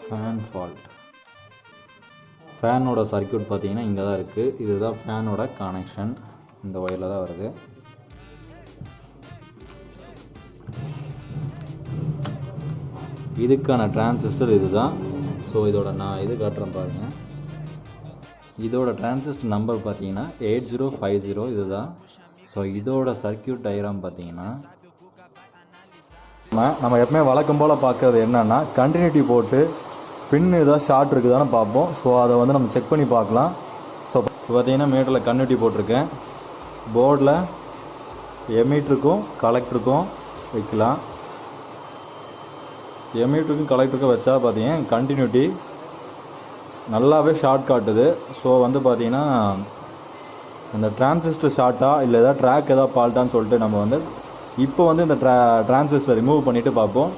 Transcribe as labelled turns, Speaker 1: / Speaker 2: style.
Speaker 1: Fan fault. ஃபேனோட circuit பார்த்தீங்கன்னா இங்கே தான் இருக்குது. இதுதான் ஃபேனோட கனெக்ஷன், இந்த ஒயரில் தான் வருது. இதுக்கான டிரான்சிஸ்டர் இது தான். ஸோ இதோட நான் இது காட்டுறேன் பாருங்கள். இதோட டிரான்சிஸ்டர் நம்பர் பார்த்தீங்கன்னா 8050 இது தான். ஸோ இதோட சர்க்யூட் டயக்ராம் பார்த்தீங்கன்னா நம்ம எப்பவுமே வழக்கம் போல் பார்க்கறது என்னென்னா கண்டினியூட்டி போட்டு பின் ஏதாவது ஷார்ட் இருக்குதான்னு பார்ப்போம். ஸோ அதை வந்து நம்ம செக் பண்ணி பார்க்கலாம். ஸோ பார்த்தீங்கன்னா மீட்டரில் கண்டினியூட்டி போட்டிருக்கேன். போர்டில் எமீட்டருக்கும் கலெக்டருக்கும் வைக்கலாம். எமீட்டருக்கும் கலெக்டருக்கும் வச்சா பார்த்தீங்கன்னா கண்டினியூட்டி நல்லாவே ஷார்ட் காட்டுது. ஸோ வந்து பார்த்தீங்கன்னா இந்த டிரான்சிஸ்டர் ஷார்ட்டாக இல்லை ஏதாவது ட்ராக் ஏதாவது ஃபால்ட்டான்னு சொல்லிட்டு நம்ம வந்து இப்போ வந்து இந்த டிரான்சிஸ்டர் ரிமூவ் பண்ணிவிட்டு பார்ப்போம்.